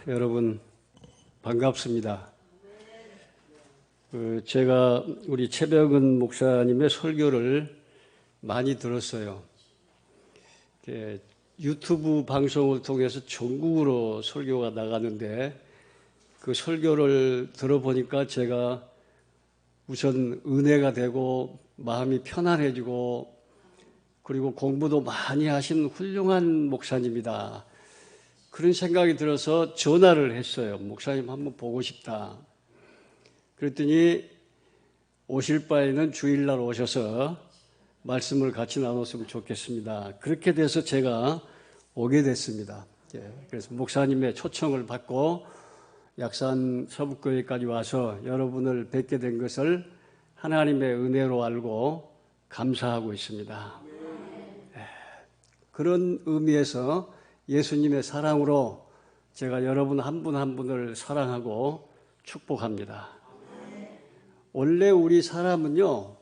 여러분 반갑습니다. 제가 우리 최병은 목사님의 설교를 많이 들었어요. 유튜브 방송을 통해서 전국으로 설교가 나가는데 그 설교를 들어보니까 제가 우선 은혜가 되고 마음이 편안해지고 그리고 공부도 많이 하신 훌륭한 목사님이다. 그런 생각이 들어서 전화를 했어요. 목사님 한번 보고 싶다. 그랬더니 오실 바에는 주일날 오셔서 말씀을 같이 나눴으면 좋겠습니다. 그렇게 돼서 제가 오게 됐습니다. 그래서 목사님의 초청을 받고 약산 서북교회까지 와서 여러분을 뵙게 된 것을 하나님의 은혜로 알고 감사하고 있습니다. 그런 의미에서 예수님의 사랑으로 제가 여러분 한 분 한 분을 사랑하고 축복합니다. 원래 우리 사람은요,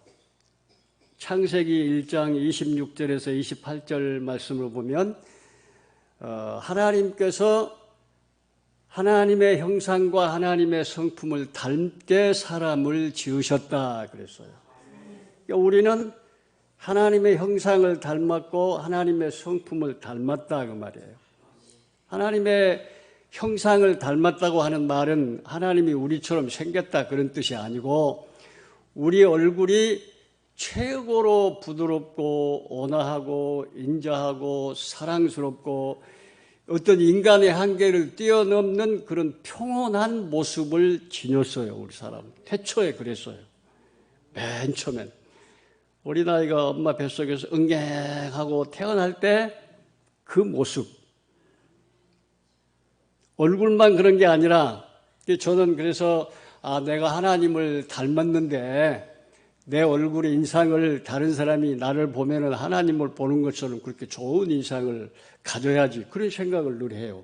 창세기 1장 26절에서 28절 말씀을 보면 하나님께서 하나님의 형상과 하나님의 성품을 닮게 사람을 지으셨다 그랬어요. 그러니까 우리는 하나님의 형상을 닮았고 하나님의 성품을 닮았다 그 말이에요. 하나님의 형상을 닮았다고 하는 말은 하나님이 우리처럼 생겼다 그런 뜻이 아니고 우리 얼굴이 최고로 부드럽고 온화하고 인자하고 사랑스럽고 어떤 인간의 한계를 뛰어넘는 그런 평온한 모습을 지녔어요. 우리 사람 태초에 그랬어요. 맨 처음엔 어린아이가 엄마 뱃속에서 응갱하고 태어날 때 그 모습, 얼굴만 그런 게 아니라 저는 그래서 내가 하나님을 닮았는데 내 얼굴의 인상을 다른 사람이 나를 보면은 하나님을 보는 것처럼 그렇게 좋은 인상을 가져야지 그런 생각을 늘 해요.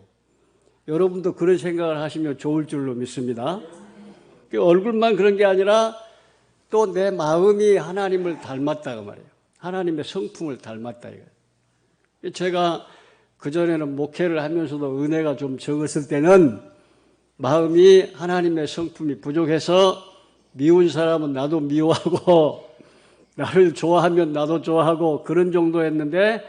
여러분도 그런 생각을 하시면 좋을 줄로 믿습니다. 얼굴만 그런 게 아니라 또 내 마음이 하나님을 닮았다 그 말이에요. 하나님의 성품을 닮았다 이거예요. 제가 그전에는 목회를 하면서도 은혜가 좀 적었을 때는 마음이 하나님의 성품이 부족해서 미운 사람은 나도 미워하고 나를 좋아하면 나도 좋아하고 그런 정도였는데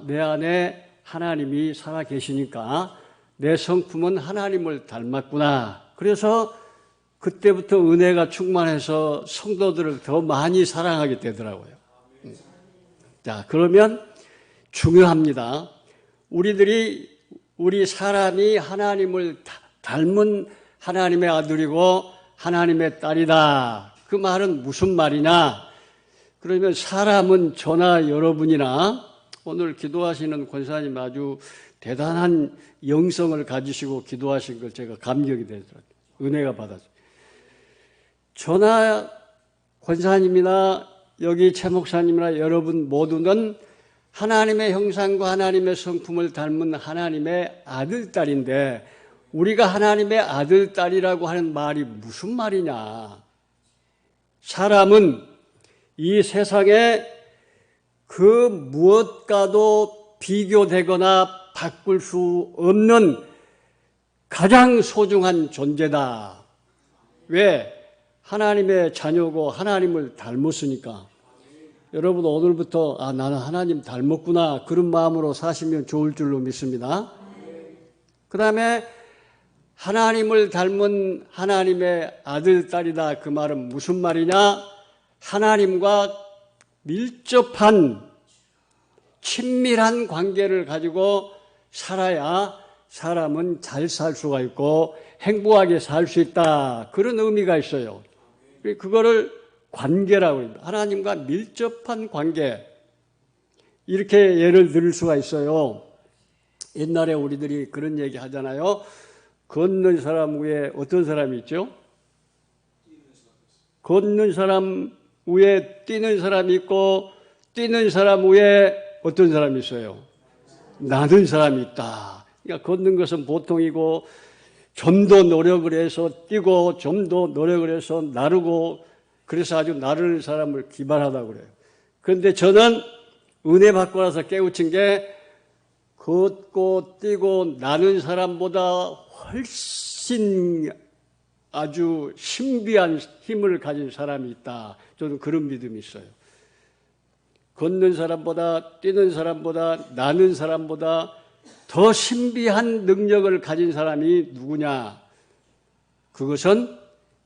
내 안에 하나님이 살아 계시니까 내 성품은 하나님을 닮았구나. 그래서 그때부터 은혜가 충만해서 성도들을 더 많이 사랑하게 되더라고요. 자, 그러면 중요합니다. 우리 사람이 하나님을 닮은 하나님의 아들이고 하나님의 딸이다. 그 말은 무슨 말이냐? 그러면 사람은 저나 여러분이나 오늘 기도하시는 권사님 아주 대단한 영성을 가지시고 기도하신 걸 제가 감격이 되더라고요. 은혜가 받았어요. 저나 권사님이나 여기 최 목사님이나 여러분 모두는 하나님의 형상과 하나님의 성품을 닮은 하나님의 아들, 딸인데 우리가 하나님의 아들, 딸이라고 하는 말이 무슨 말이냐? 사람은 이 세상에 그 무엇과도 비교되거나 바꿀 수 없는 가장 소중한 존재다. 왜? 하나님의 자녀고 하나님을 닮았으니까. 여러분 오늘부터 나는 하나님 닮았구나 그런 마음으로 사시면 좋을 줄로 믿습니다. 그 다음에 하나님을 닮은 하나님의 아들, 딸이다. 그 말은 무슨 말이냐? 하나님과 밀접한 친밀한 관계를 가지고 살아야 사람은 잘 살 수가 있고 행복하게 살 수 있다. 그런 의미가 있어요. 그거를 관계라고 합니다. 하나님과 밀접한 관계. 이렇게 예를 들 수가 있어요. 옛날에 우리들이 그런 얘기 하잖아요. 걷는 사람 위에 어떤 사람이 있죠? 걷는 사람 위에 뛰는 사람이 있고 뛰는 사람 위에 어떤 사람이 있어요? 나는 사람이 있다. 그러니까 걷는 것은 보통이고 좀 더 노력을 해서 뛰고 좀 더 노력을 해서 나르고 그래서 아주 나르는 사람을 기발하다고 그래요. 그런데 저는 은혜 받고 나서 깨우친 게 걷고 뛰고 나는 사람보다 훨씬 아주 신비한 힘을 가진 사람이 있다. 저는 그런 믿음이 있어요. 걷는 사람보다, 뛰는 사람보다, 나는 사람보다 더 신비한 능력을 가진 사람이 누구냐? 그것은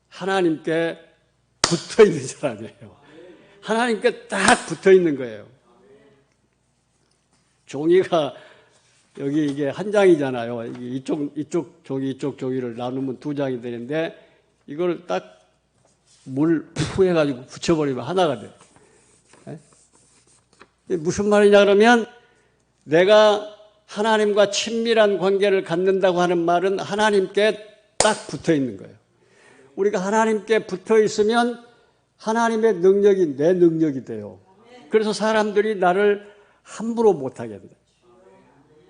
하나님께 붙어 있는 사람이에요. 하나님께 딱 붙어 있는 거예요. 종이가 여기 이게 한 장이잖아요. 이쪽 종이, 이쪽 종이를 나누면 두 장이 되는데 이걸 딱 물 푸 해가지고 붙여버리면 하나가 돼요. 무슨 말이냐 그러면 내가 하나님과 친밀한 관계를 갖는다고 하는 말은 하나님께 딱 붙어 있는 거예요. 우리가 하나님께 붙어 있으면 하나님의 능력이 내 능력이 돼요. 그래서 사람들이 나를 함부로 못하겠네.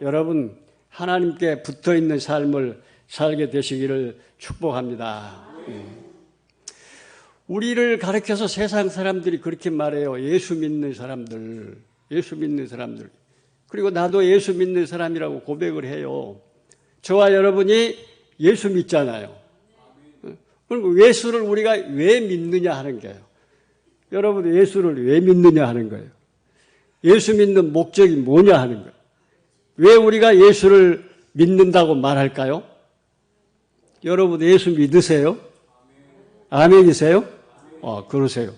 여러분 하나님께 붙어 있는 삶을 살게 되시기를 축복합니다. 우리를 가르쳐서 세상 사람들이 그렇게 말해요. 예수 믿는 사람들. 그리고 나도 예수 믿는 사람이라고 고백을 해요. 저와 여러분이 예수 믿잖아요. 그럼 예수를 우리가 왜 믿느냐 하는 거예요. 여러분 예수를 왜 믿느냐 하는 거예요. 예수 믿는 목적이 뭐냐 하는 거예요. 왜 우리가 예수를 믿는다고 말할까요? 여러분 예수 믿으세요? 아멘이세요? 그러세요.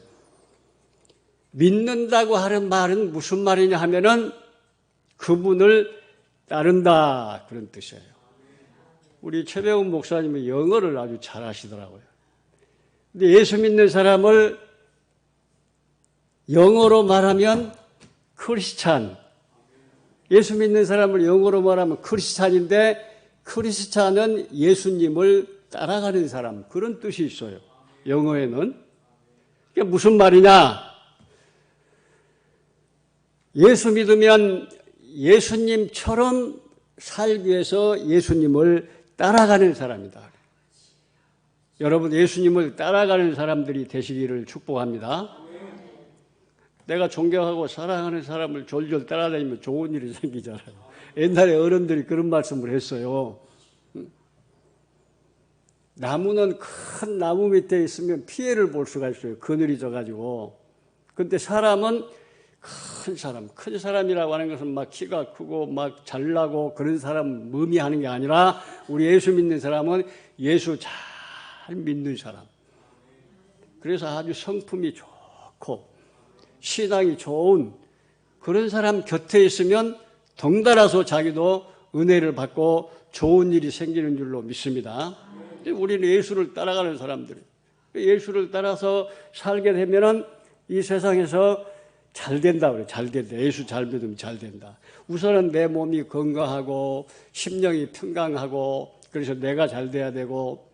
믿는다고 하는 말은 무슨 말이냐 하면은 그분을 따른다 그런 뜻이에요. 우리 최배운 목사님은 영어를 아주 잘 하시더라고요. 근데 예수 믿는 사람을 영어로 말하면 크리스찬. 예수 믿는 사람을 영어로 말하면 크리스찬인데 크리스찬은 예수님을 따라가는 사람 그런 뜻이 있어요. 영어에는. 그게 무슨 말이냐? 예수 믿으면 예수님처럼 살기 위해서 예수님을 따라가는 사람이다. 여러분 예수님을 따라가는 사람들이 되시기를 축복합니다. 내가 존경하고 사랑하는 사람을 졸졸 따라다니면 좋은 일이 생기잖아요. 옛날에 어른들이 그런 말씀을 했어요. 나무는 큰 나무 밑에 있으면 피해를 볼 수가 있어요. 그늘이 져가지고. 근데 사람은 큰 사람이라고 하는 것은 막 키가 크고 막 잘나고 그런 사람 의미하는 게 아니라 우리 예수 믿는 사람은 예수 잘 믿는 사람. 그래서 아주 성품이 좋고 신앙이 좋은 그런 사람 곁에 있으면 덩달아서 자기도 은혜를 받고 좋은 일이 생기는 줄로 믿습니다. 우리는 예수를 따라가는 사람들이에요. 예수를 따라서 살게 되면은 이 세상에서 잘 된다 그래요. 잘 된다. 예수 잘 믿으면 잘 된다. 우선은 내 몸이 건강하고 심령이 평강하고 그래서 내가 잘 돼야 되고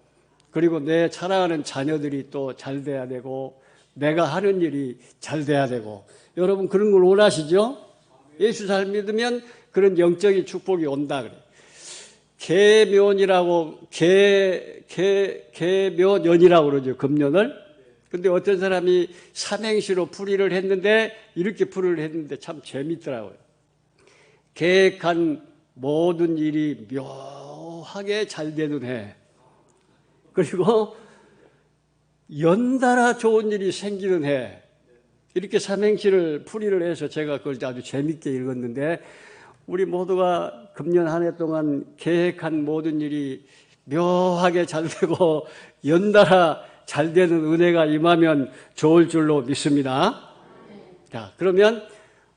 그리고 내 사랑하는 자녀들이 또 잘 돼야 되고 내가 하는 일이 잘 돼야 되고 여러분 그런 걸 원하시죠? 예수 잘 믿으면 그런 영적인 축복이 온다 그래요. 계면이라고 계면연이라고 그러죠. 금년을. 근데 어떤 사람이 삼행시로 풀이를 했는데 이렇게 풀이를 했는데 참 재밌더라고요. 계획한 모든 일이 묘하게 잘 되는 해. 그리고 연달아 좋은 일이 생기는 해. 이렇게 삼행시를 풀이를 해서 제가 그걸 아주 재밌게 읽었는데 우리 모두가 금년 한 해 동안 계획한 모든 일이 묘하게 잘 되고 연달아 잘 되는 은혜가 임하면 좋을 줄로 믿습니다. 자, 그러면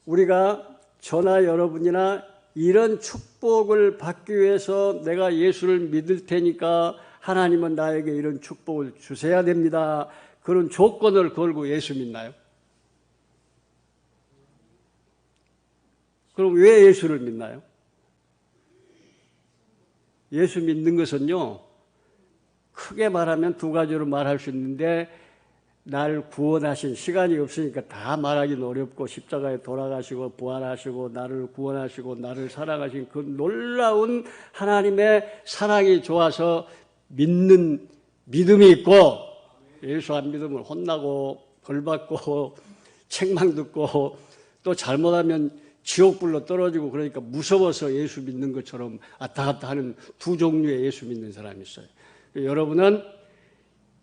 우리가 저나 여러분이나 이런 축복을 받기 위해서 내가 예수를 믿을 테니까 하나님은 나에게 이런 축복을 주셔야 됩니다. 그런 조건을 걸고 예수 믿나요? 그럼 왜 예수를 믿나요? 예수 믿는 것은요, 크게 말하면 두 가지로 말할 수 있는데, 날 구원하신, 시간이 없으니까 다 말하기는 어렵고, 십자가에 돌아가시고, 부활하시고, 나를 구원하시고, 나를 사랑하신 그 놀라운 하나님의 사랑이 좋아서 믿는 믿음이 있고, 예수 안 믿으면 혼나고, 벌받고, 책망 듣고, 또 잘못하면 지옥불로 떨어지고 그러니까 무서워서 예수 믿는 것처럼 왔다 갔다 하는 두 종류의 예수 믿는 사람이 있어요. 여러분은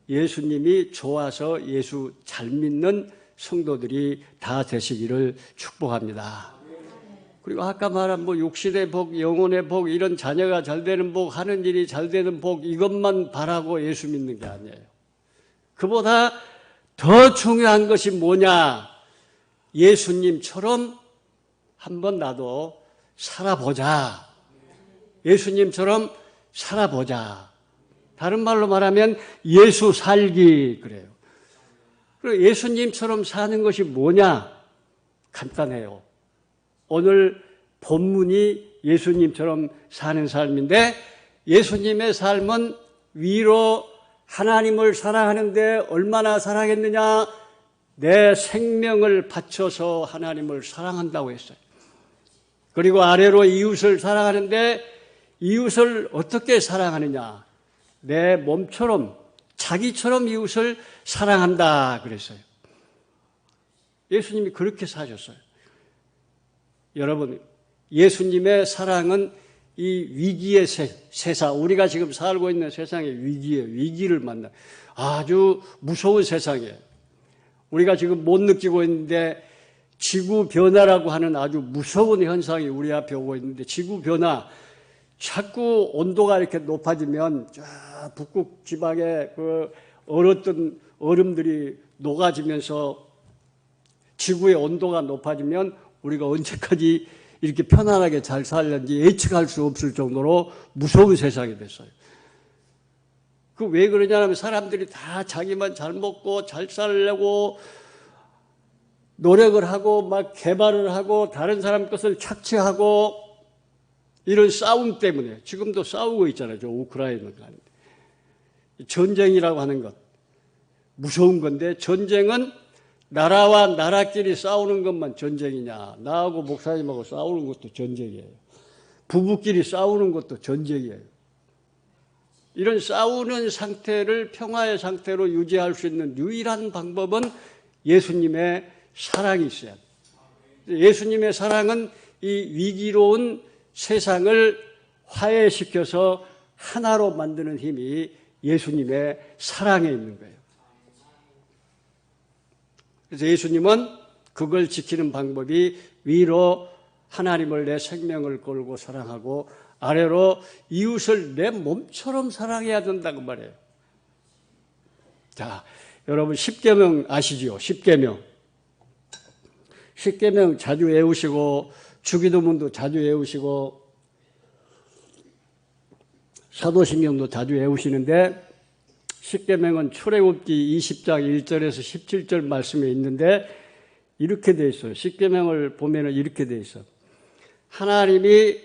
예수님이 좋아서 예수 잘 믿는 성도들이 다 되시기를 축복합니다. 그리고 아까 말한 육신의 복, 영혼의 복, 이런 자녀가 잘 되는 복, 하는 일이 잘 되는 복, 이것만 바라고 예수 믿는 게 아니에요. 그보다 더 중요한 것이 뭐냐? 예수님처럼 한번 나도 살아보자. 예수님처럼 살아보자. 다른 말로 말하면 예수 살기 그래요. 그리고 예수님처럼 사는 것이 뭐냐? 간단해요. 오늘 본문이 예수님처럼 사는 삶인데 예수님의 삶은 위로 하나님을 사랑하는데 얼마나 사랑했느냐? 내 생명을 바쳐서 하나님을 사랑한다고 했어요. 그리고 아래로 이웃을 사랑하는데 이웃을 어떻게 사랑하느냐? 내 몸처럼 자기처럼 이웃을 사랑한다 그랬어요. 예수님이 그렇게 사셨어요. 여러분, 예수님의 사랑은 이 위기의 세상, 우리가 지금 살고 있는 세상의 위기를 만나 아주 무서운 세상이에요. 우리가 지금 못 느끼고 있는데 지구 변화라고 하는 아주 무서운 현상이 우리 앞에 오고 있는데 지구 변화, 자꾸 온도가 이렇게 높아지면 저 북극 지방에 그 얼었던 얼음들이 녹아지면서 지구의 온도가 높아지면 우리가 언제까지 이렇게 편안하게 잘 살는지 예측할 수 없을 정도로 무서운 세상이 됐어요. 그 왜 그러냐면 사람들이 다 자기만 잘 먹고 잘 살려고 노력을 하고 막 개발을 하고 다른 사람 것을 착취하고 이런 싸움 때문에 지금도 싸우고 있잖아요. 저 우크라이나가. 전쟁이라고 하는 것 무서운 건데 전쟁은 나라와 나라끼리 싸우는 것만 전쟁이냐? 나하고 목사님하고 싸우는 것도 전쟁이에요. 부부끼리 싸우는 것도 전쟁이에요. 이런 싸우는 상태를 평화의 상태로 유지할 수 있는 유일한 방법은 예수님의 사랑이 있어야 돼요. 예수님의 사랑은 이 위기로운 세상을 화해시켜서 하나로 만드는 힘이 예수님의 사랑에 있는 거예요. 그래서 예수님은 그걸 지키는 방법이 위로 하나님을 내 생명을 걸고 사랑하고 아래로 이웃을 내 몸처럼 사랑해야 된다고 말해요. 자, 여러분 10계명 아시지요? 10계명. 10계명 자주 외우시고 주기도문도 자주 외우시고 사도신경도 자주 외우시는데 10계명은 출애굽기 20장 1절에서 17절 말씀에 있는데 이렇게 돼 있어요. 10계명을 보면 이렇게 돼 있어요. 하나님이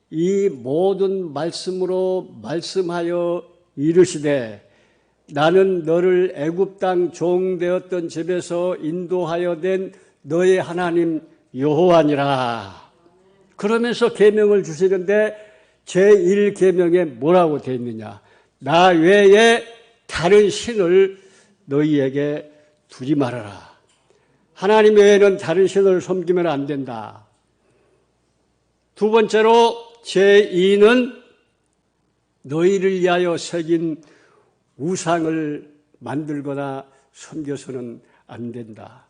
이 모든 말씀으로 말씀하여 이르시되 나는 너를 애굽 땅 종 되었던 집에서 인도하여 된 너의 하나님 여호와니라. 그러면서 계명을 주시는데 제1계명에 뭐라고 되어 있느냐? 나 외에 다른 신을 너희에게 두지 말아라. 하나님 외에는 다른 신을 섬기면 안 된다. 두 번째로 제2는 너희를 위하여 새긴 우상을 만들거나 섬겨서는 안 된다.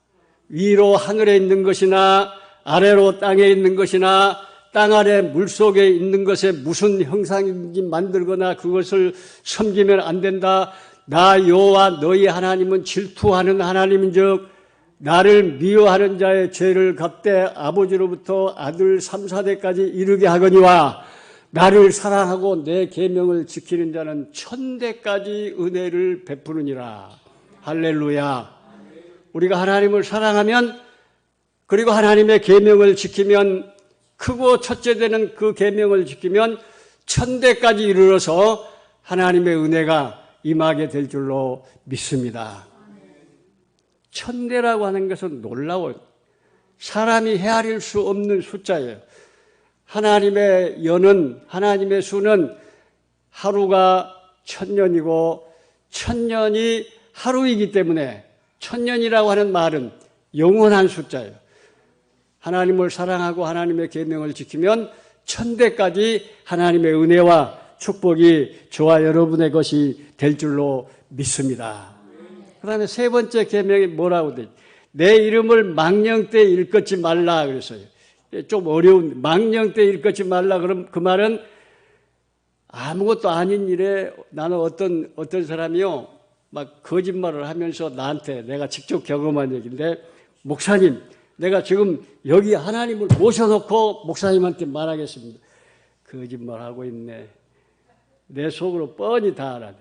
위로 하늘에 있는 것이나 아래로 땅에 있는 것이나 땅 아래 물속에 있는 것에 무슨 형상인지 만들거나 그것을 섬기면 안 된다. 나 여호와 너희 하나님은 질투하는 하나님인즉 나를 미워하는 자의 죄를 갚되 아버지로부터 아들 3, 4대까지 이르게 하거니와 나를 사랑하고 내 계명을 지키는 자는 천대까지 은혜를 베푸느니라. 할렐루야. 우리가 하나님을 사랑하면 그리고 하나님의 계명을 지키면 크고 첫째 되는 그 계명을 지키면 천대까지 이르러서 하나님의 은혜가 임하게 될 줄로 믿습니다. 천대라고 하는 것은 놀라워요. 사람이 헤아릴 수 없는 숫자예요. 하나님의 연은, 하나님의 수는 하루가 1000년이고 1000년이 하루이기 때문에 1000년이라고 하는 말은 영원한 숫자예요. 하나님을 사랑하고 하나님의 계명을 지키면 천대까지 하나님의 은혜와 축복이 저와 여러분의 것이 될 줄로 믿습니다. 그 다음에 세 번째 계명이 뭐라고 돼? 내 이름을 망령되이 일컫지 말라 그랬어요. 좀 어려운, 망령되이 일컫지 말라. 그럼 그 말은 아무것도 아닌 일에 나는 어떤 사람이요, 막 거짓말을 하면서 나한테, 내가 직접 경험한 얘기인데, 목사님, 내가 지금 여기 하나님을 모셔놓고 목사님한테 말하겠습니다. 거짓말하고 있네. 내 속으로 뻔히 다 알아내.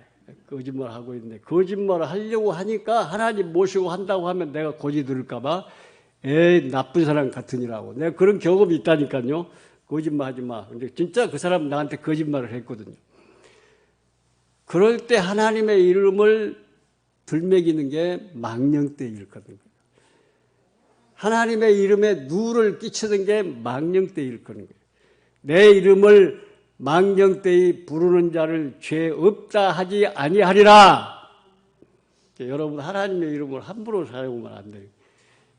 거짓말하고 있네. 거짓말을 하려고 하니까 하나님 모시고 한다고 하면 내가 고지 들을까 봐, 에이, 나쁜 사람 같으니라고. 내가 그런 경험이 있다니까요. 거짓말하지 마. 근데 진짜 그 사람 나한테 거짓말을 했거든요. 그럴 때 하나님의 이름을 들먹이는 게 망령되이 일거든요. 하나님의 이름에 누를 끼치는 게 망령되이 일거는 거예요. 내 이름을 망령되이 부르는 자를 죄 없다 하지 아니하리라. 여러분, 하나님의 이름을 함부로 사용하면 안 돼요.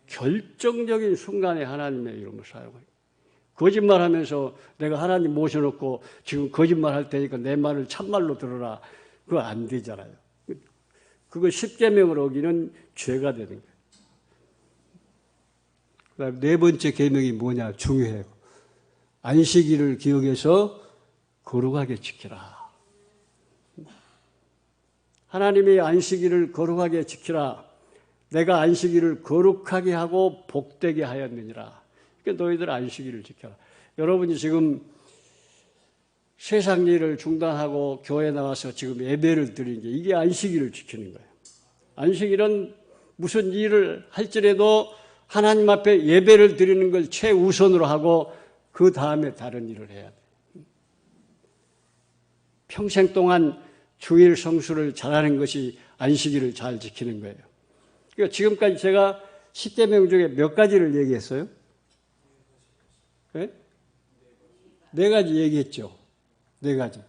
결정적인 순간에 하나님의 이름을 사용해요. 거짓말하면서 내가 하나님 모셔놓고 지금 거짓말할 테니까 내 말을 참말로 들어라. 그거 안 되잖아요. 그거 십계명을 어기는 죄가 되는 거예요. 그다음에 네 번째 계명이 뭐냐? 중요해요. 안식일을 기억해서 거룩하게 지키라. 하나님의 안식일을 거룩하게 지키라. 내가 안식일을 거룩하게 하고 복되게 하였느니라. 그러니까 너희들 안식일을 지켜라. 여러분이 지금 세상 일을 중단하고 교회 나와서 지금 예배를 드리는 게 이게 안식일을 지키는 거예요. 안식일은 무슨 일을 할지라도 하나님 앞에 예배를 드리는 걸 최우선으로 하고 그 다음에 다른 일을 해야 돼요. 평생 동안 주일 성수를 잘하는 것이 안식일을 잘 지키는 거예요. 그러니까 지금까지 제가 10계명 중에 몇 가지를 얘기했어요? 네? 네 가지 얘기했죠. 네 가지.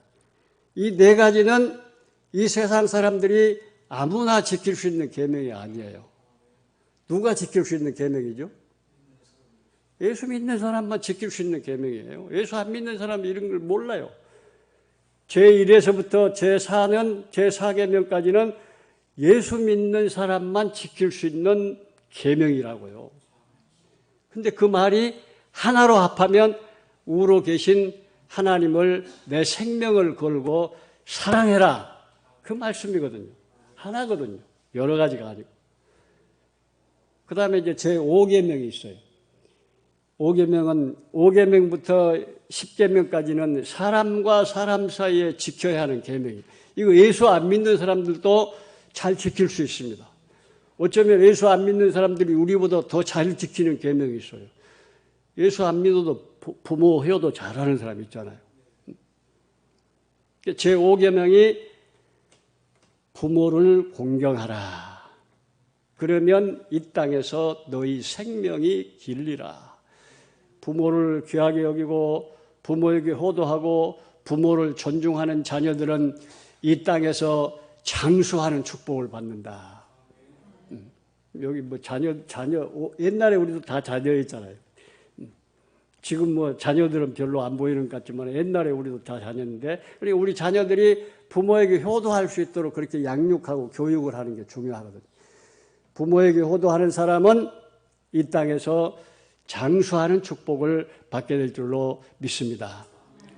이 네 가지는 이 세상 사람들이 아무나 지킬 수 있는 계명이 아니에요. 누가 지킬 수 있는 계명이죠? 예수 믿는 사람만 지킬 수 있는 계명이에요. 예수 안 믿는 사람은 이런 걸 몰라요. 제1에서부터 제4는 제4계명까지는 예수 믿는 사람만 지킬 수 있는 계명이라고요. 근데 그 말이 하나로 합하면 우로 계신 하나님을 내 생명을 걸고 사랑해라. 그 말씀이거든요. 하나거든요. 여러 가지가 아니고. 그 다음에 이제 제5계명이 있어요. 5계명은 5계명부터 10계명까지는 사람과 사람 사이에 지켜야 하는 계명이에요. 이거 예수 안 믿는 사람들도 잘 지킬 수 있습니다. 어쩌면 예수 안 믿는 사람들이 우리보다 더 잘 지키는 계명이 있어요. 예수 안 믿어도 부모 효도 잘하는 사람 있잖아요. 제5계명이 부모를 공경하라. 그러면 이 땅에서 너희 생명이 길리라. 부모를 귀하게 여기고 부모에게 효도하고 부모를 존중하는 자녀들은 이 땅에서 장수하는 축복을 받는다. 여기 뭐 자녀 옛날에 우리도 다 자녀였잖아요. 지금 뭐 자녀들은 별로 안 보이는 것 같지만 옛날에 우리도 다 자녀인데, 그러니까 우리 자녀들이 부모에게 효도할 수 있도록 그렇게 양육하고 교육을 하는 게 중요하거든요. 부모에게 효도하는 사람은 이 땅에서 장수하는 축복을 받게 될 줄로 믿습니다.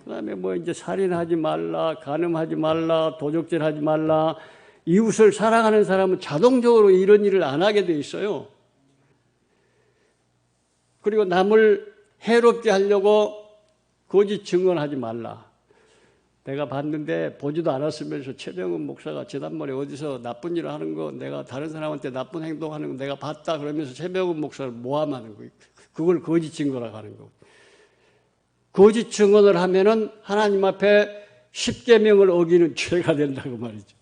그 다음에 뭐 이제 살인하지 말라, 간음하지 말라, 도적질하지 말라. 이웃을 사랑하는 사람은 자동적으로 이런 일을 안 하게 돼 있어요. 그리고 남을 해롭게 하려고 거짓 증언하지 말라. 내가 봤는데 보지도 않았으면서 최병훈 목사가 지난번에 어디서 나쁜 일을 하는 거, 내가 다른 사람한테 나쁜 행동하는 거 내가 봤다 그러면서 최병훈 목사를 모함하는 거예요. 그걸 거짓 증거라고 하는 거고. 거짓 증언을 하면은 하나님 앞에 십계명을 어기는 죄가 된다고 말이죠.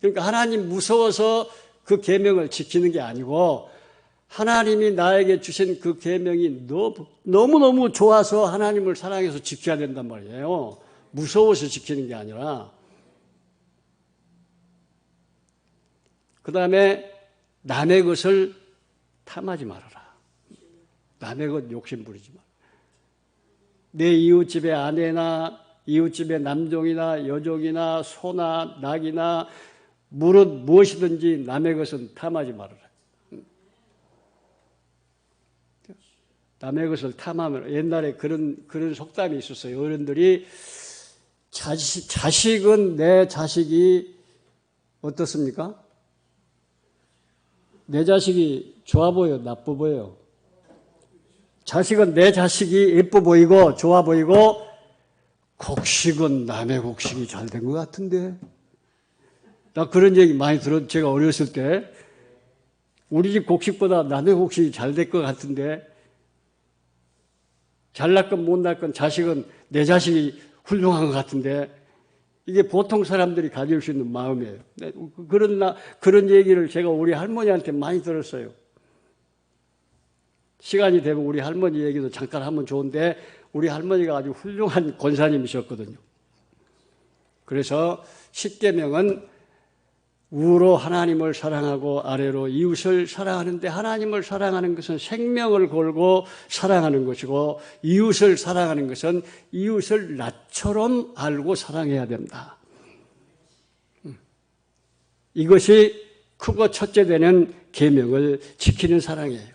그러니까 하나님 무서워서 그 계명을 지키는 게 아니고 하나님이 나에게 주신 그 계명이 너무너무 좋아서 하나님을 사랑해서 지켜야 된단 말이에요. 무서워서 지키는 게 아니라. 그 다음에 남의 것을 탐하지 말아라. 남의 것 욕심 부리지 마. 내 이웃집의 아내나 이웃집의 남종이나 여종이나 소나 낙이나 무엇이든지 남의 것은 탐하지 말아라. 남의 것을 탐하면 옛날에 그런 속담이 있었어요. 어른들이 자식은 내 자식이 어떻습니까? 내 자식이 좋아 보여, 나빠 보여? 자식은 내 자식이 예뻐 보이고 좋아 보이고 곡식은 남의 곡식이 잘 된 것 같은데. 나 그런 얘기 많이 들었. 제가 어렸을 때 우리 집 곡식보다 남의 곡식이 잘 될 것 같은데, 잘났건 못났건 자식은 내 자식이 훌륭한 것 같은데, 이게 보통 사람들이 가질 수 있는 마음이에요. 그런 얘기를 제가 우리 할머니한테 많이 들었어요. 시간이 되면 우리 할머니 얘기도 잠깐 하면 좋은데, 우리 할머니가 아주 훌륭한 권사님이셨거든요. 그래서 십계명은 우로 하나님을 사랑하고 아래로 이웃을 사랑하는데, 하나님을 사랑하는 것은 생명을 걸고 사랑하는 것이고, 이웃을 사랑하는 것은 이웃을 나처럼 알고 사랑해야 된다. 이것이 크고 첫째 되는 계명을 지키는 사랑이에요.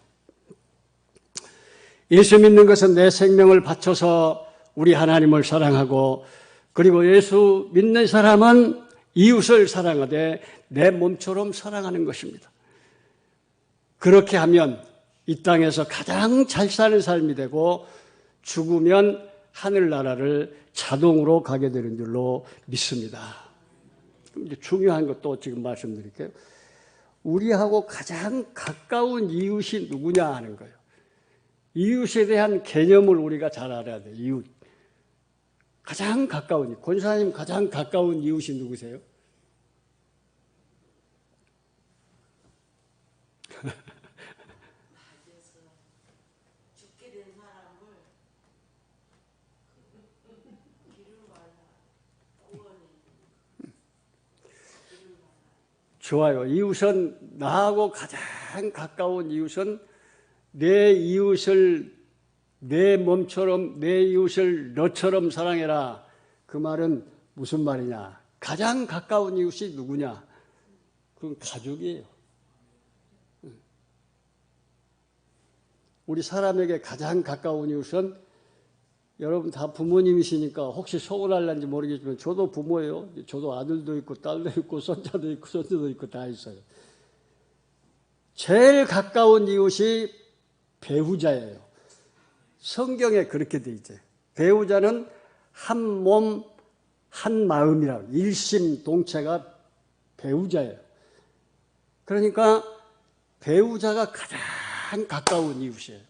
예수 믿는 것은 내 생명을 바쳐서 우리 하나님을 사랑하고, 그리고 예수 믿는 사람은 이웃을 사랑하되 내 몸처럼 사랑하는 것입니다. 그렇게 하면 이 땅에서 가장 잘 사는 삶이 되고, 죽으면 하늘나라를 자동으로 가게 되는 줄로 믿습니다. 이제 중요한 것도 지금 말씀드릴게요. 우리하고 가장 가까운 이웃이 누구냐 하는 거예요. 이웃에 대한 개념을 우리가 잘 알아야 돼요. 이웃. 가장 가까운, 권사님 가장 가까운 이웃이 누구세요? 좋아요. 이웃은, 나하고 가장 가까운 이웃은 내 이웃을 내 몸처럼, 내 이웃을 너처럼 사랑해라. 그 말은 무슨 말이냐? 가장 가까운 이웃이 누구냐? 그건 가족이에요. 우리 사람에게 가장 가까운 이웃은, 여러분 다 부모님이시니까 혹시 서운할는지 모르겠지만 저도 부모예요. 저도 아들도 있고 딸도 있고 손자도 있고 손주도 있고 다 있어요. 제일 가까운 이웃이 배우자예요. 성경에 그렇게 돼 있죠. 배우자는 한 몸, 한 마음이라고, 일심동체가 배우자예요. 그러니까 배우자가 가장 가까운 이웃이에요.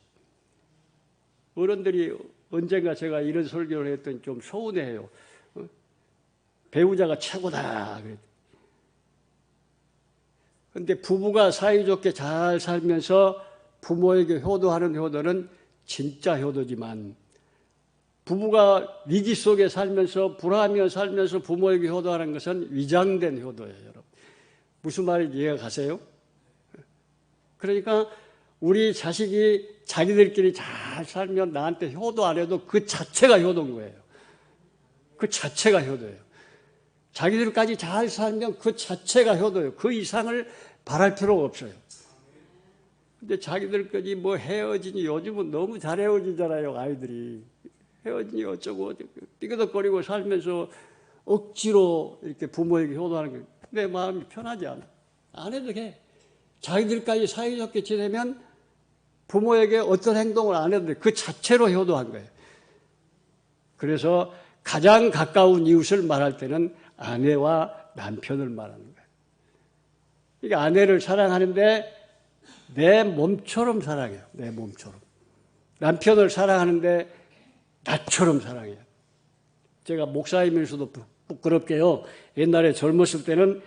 어른들이 언젠가 제가 이런 설교를 했더니 좀 서운해해요. 배우자가 최고다. 그런데 부부가 사이좋게 잘 살면서 부모에게 효도하는 효도는 진짜 효도지만, 부부가 위기 속에 살면서 불화하며 살면서 부모에게 효도하는 것은 위장된 효도예요. 여러분, 무슨 말인지 이해가 가세요? 그러니까 우리 자식이 자기들끼리 잘 살면 나한테 효도 안 해도 그 자체가 효도인 거예요. 그 자체가 효도예요. 자기들까지 잘 살면 그 자체가 효도예요. 그 이상을 바랄 필요가 없어요. 근데 자기들끼리 뭐 헤어지니, 요즘은 너무 잘 헤어지잖아요, 아이들이. 헤어지니 어쩌고 삐그덕거리고 살면서 억지로 이렇게 부모에게 효도하는 게 내 마음이 편하지 않아. 안 해도 돼. 자기들까지 사이좋게 지내면 부모에게 어떤 행동을 안 해도 돼. 그 자체로 효도한 거예요. 그래서 가장 가까운 이웃을 말할 때는 아내와 남편을 말하는 거예요. 이게 아내를 사랑하는데 내 몸처럼 사랑해요. 내 몸처럼. 남편을 사랑하는데 나처럼 사랑해요. 제가 목사이면서도 부끄럽게요, 옛날에 젊었을 때는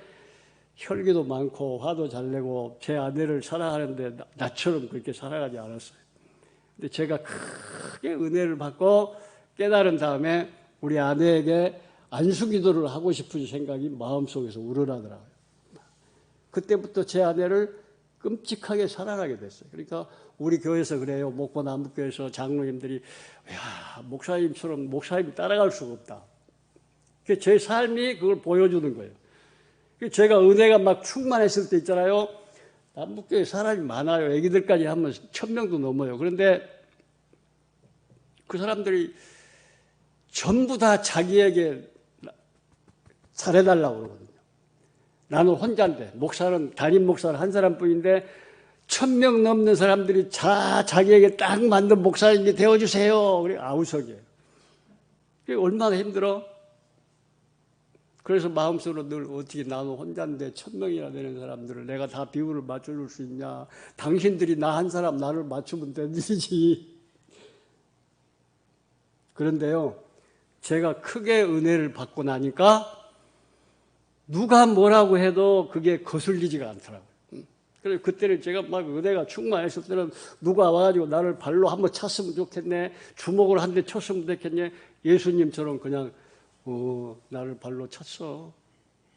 혈기도 많고 화도 잘 내고 제 아내를 사랑하는데 나처럼 그렇게 살아가지 않았어요. 근데 제가 크게 은혜를 받고 깨달은 다음에 우리 아내에게 안수기도를 하고 싶은 생각이 마음속에서 우러나더라고요. 그때부터 제 아내를 끔찍하게 살아가게 됐어요. 그러니까 우리 교회에서 그래요. 목포남북교회에서 장로님들이 야, 목사님처럼 목사님 따라갈 수가 없다. 제 삶이 그걸 보여주는 거예요. 제가 은혜가 막 충만했을 때 있잖아요. 남북교회 사람이 많아요. 애기들까지 하면 1000명도 넘어요. 그런데 그 사람들이 전부 다 자기에게 잘해달라고 그러거든요. 나는 혼자인데, 목사는, 담임 목사는 한 사람뿐인데 1000명 넘는 사람들이 자기에게 딱 맞는 목사님이 되어주세요. 그래, 아우석이에요. 그게 얼마나 힘들어? 그래서 마음속으로 늘 어떻게 나는 혼자인데 1000명이나 되는 사람들을 내가 다 비율을 맞춰줄 수 있냐. 당신들이 나 한 사람 나를 맞추면 되지. 그런데요, 제가 크게 은혜를 받고 나니까 누가 뭐라고 해도 그게 거슬리지가 않더라고요. 그래서 그때는 제가 막 은혜가 충만했을 때는 누가 와가지고 나를 발로 한번 찼으면 좋겠네. 주먹으로 한 대 쳤으면 좋겠네. 예수님처럼 그냥 나를 발로 쳤어.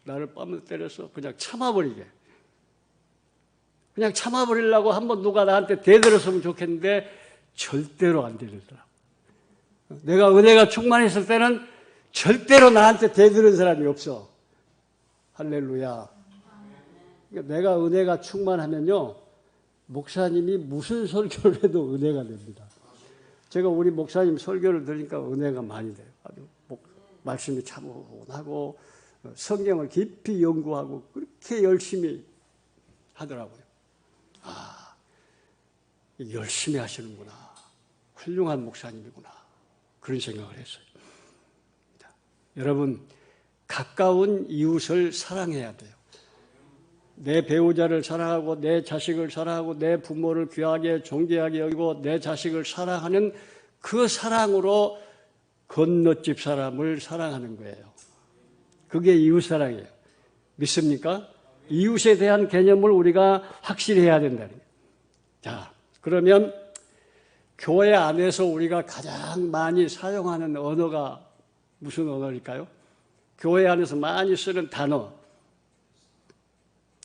나를 뺨을 때렸어. 그냥 참아버리게. 그냥 참아버리려고 한번 누가 나한테 대들었으면 좋겠는데 절대로 안 대들더라고요. 내가 은혜가 충만했을 때는 절대로 나한테 대드는 사람이 없어. 할렐루야. 그러니까 내가 은혜가 충만하면요, 목사님이 무슨 설교를 해도 은혜가 됩니다. 제가 우리 목사님 설교를 들으니까 은혜가 많이 돼요. 아주 말씀이 차분하고 성경을 깊이 연구하고 그렇게 열심히 하더라고요. 아, 열심히 하시는구나. 훌륭한 목사님이구나. 그런 생각을 했어요. 여러분, 가까운 이웃을 사랑해야 돼요. 내 배우자를 사랑하고 내 자식을 사랑하고 내 부모를 귀하게 존귀하게 여기고 내 자식을 사랑하는 그 사랑으로 건너집 사람을 사랑하는 거예요. 그게 이웃사랑이에요. 믿습니까? 이웃에 대한 개념을 우리가 확실히 해야 된다는 거예요. 자, 그러면 교회 안에서 우리가 가장 많이 사용하는 언어가 무슨 언어일까요? 교회 안에서 많이 쓰는 단어.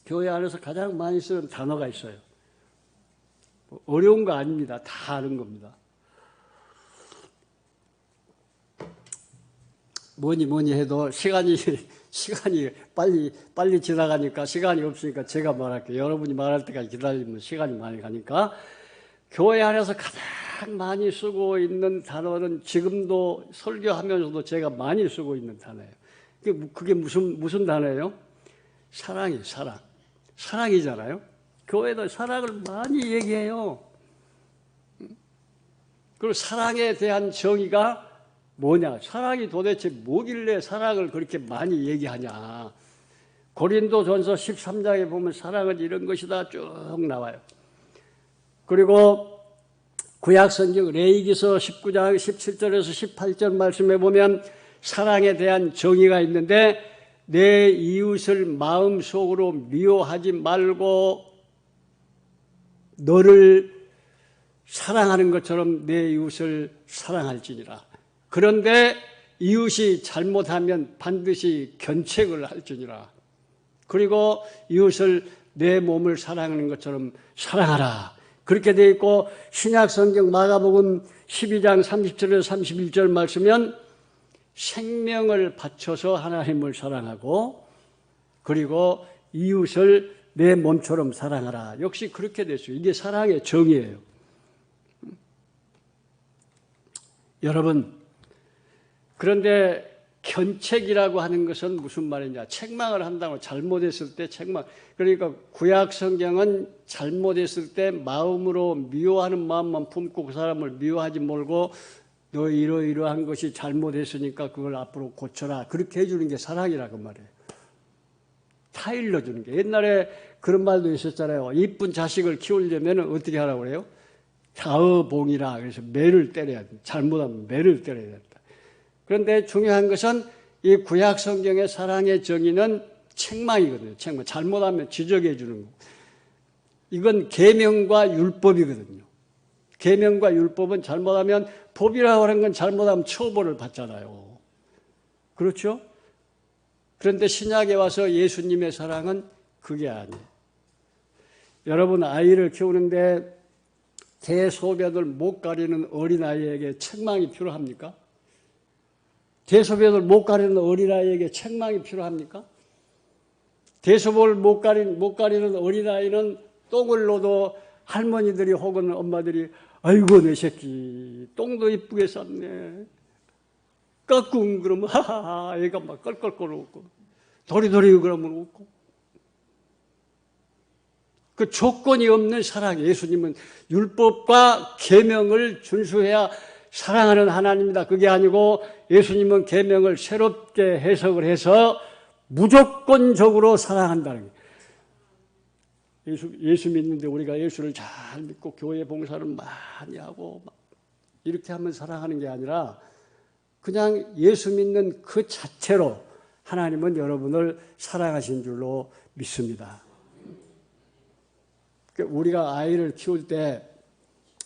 교회 안에서 가장 많이 쓰는 단어가 있어요. 어려운 거 아닙니다. 다 아는 겁니다. 뭐니 해도 시간이 빨리 지나가니까 시간이 없으니까 제가 말할게요. 여러분이 말할 때까지 기다리면 시간이 많이 가니까 교회 안에서 가장 많이 쓰고 있는 단어는 지금도 설교하면서도 제가 많이 쓰고 있는 단어예요. 그게 무슨 단어예요? 사랑이에요, 사랑. 사랑이잖아요. 교회도 사랑을 많이 얘기해요. 그리고 사랑에 대한 정의가 뭐냐? 사랑이 도대체 뭐길래 사랑을 그렇게 많이 얘기하냐? 고린도전서 13장에 보면 사랑은 이런 것이다 쭉 나와요. 그리고 구약성경 레위기서 19장 17절에서 18절 말씀에 보면 사랑에 대한 정의가 있는데 내 이웃을 마음속으로 미워하지 말고 너를 사랑하는 것처럼 내 이웃을 사랑할지니라. 그런데 이웃이 잘못하면 반드시 견책을 할지니라. 그리고 이웃을 내 몸을 사랑하는 것처럼 사랑하라. 그렇게 되어 있고 신약성경 마가복음 12장 30절에서 31절 말씀은 생명을 바쳐서 하나님을 사랑하고 그리고 이웃을 내 몸처럼 사랑하라. 역시 그렇게 됐어요. 이게 사랑의 정의예요. 여러분, 그런데 견책이라고 하는 것은 무슨 말이냐? 책망을 한다고 잘못했을 때 책망. 그러니까 구약 성경은 잘못했을 때 마음으로 미워하는 마음만 품고 그 사람을 미워하지 말고 너 이러이러한 것이 잘못했으니까 그걸 앞으로 고쳐라. 그렇게 해주는 게 사랑이라고 말해요. 타일러 주는 게. 옛날에 그런 말도 있었잖아요. 이쁜 자식을 키우려면 어떻게 하라고 그래요? 자어봉이라. 그래서 매를 때려야 돼. 잘못하면 매를 때려야 된다. 그런데 중요한 것은 이 구약 성경의 사랑의 정의는 책망이거든요. 책망. 잘못하면 지적해 주는 거. 이건 계명과 율법이거든요. 계명과 율법은 잘못하면 법이라고 하는 건 잘못하면 처벌을 받잖아요. 그렇죠? 그런데 신약에 와서 예수님의 사랑은 그게 아니에요. 여러분 아이를 키우는데 대소변을 못 가리는 어린아이에게 책망이 필요합니까? 대소변을 못 가리는 어린아이에게 책망이 필요합니까? 대소변을 못 가리는 어린아이는 똥을 넣어도 할머니들이 혹은 엄마들이 아이고 내 새끼 똥도 이쁘게 쌌네. 까꿍 그러면 하하하 애가 막 껄껄껄 웃고 도리도리 그러면 웃고. 그 조건이 없는 사랑. 예수님은 율법과 계명을 준수해야 사랑하는 하나님입니다. 그게 아니고 예수님은 계명을 새롭게 해석을 해서 무조건적으로 사랑한다는 거예요. 예수 믿는데 우리가 예수를 잘 믿고 교회 봉사를 많이 하고 이렇게 하면 사랑하는 게 아니라 그냥 예수 믿는 그 자체로 하나님은 여러분을 사랑하신 줄로 믿습니다. 우리가 아이를 키울 때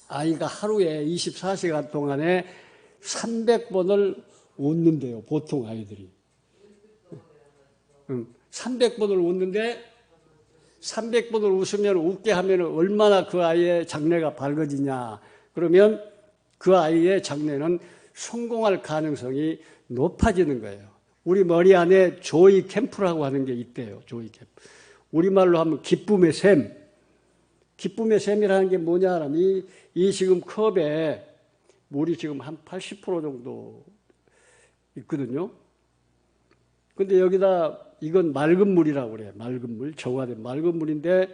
아이가 하루에 24시간 동안에 300번을 웃는데요. 보통 아이들이. 300번을 웃는데 300번을 웃으면 웃게 하면 얼마나 그 아이의 장래가 밝아지냐. 그러면 그 아이의 장래는 성공할 가능성이 높아지는 거예요. 우리 머리 안에 조이 캠프라고 하는 게 있대요. 조이 캠프. 우리말로 하면 기쁨의 샘. 기쁨의 샘이라는 게 뭐냐 하면 이 지금 컵에 물이 지금 한 80% 정도 있거든요. 근데 여기다 이건 맑은 물이라고 그래요. 맑은 물, 정화된 맑은 물인데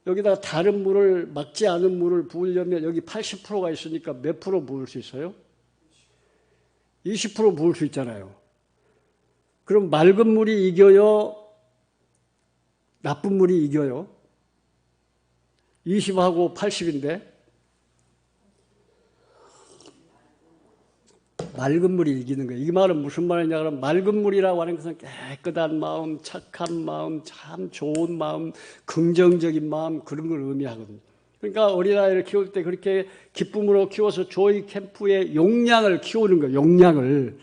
여기다 다른 물을 막지 않은 물을 부으려면 여기 80%가 있으니까 몇 프로 부을 수 있어요? 20% 부을 수 있잖아요. 그럼 맑은 물이 이겨요? 나쁜 물이 이겨요? 20하고 80인데 맑은 물이 이기는 거예요. 이 말은 무슨 말이냐 그러면 맑은 물이라고 하는 것은 깨끗한 마음, 착한 마음, 참 좋은 마음, 긍정적인 마음 그런 걸 의미하거든요. 그러니까 어린아이를 키울 때 그렇게 기쁨으로 키워서 조이 캠프의 용량을 키우는 거예요.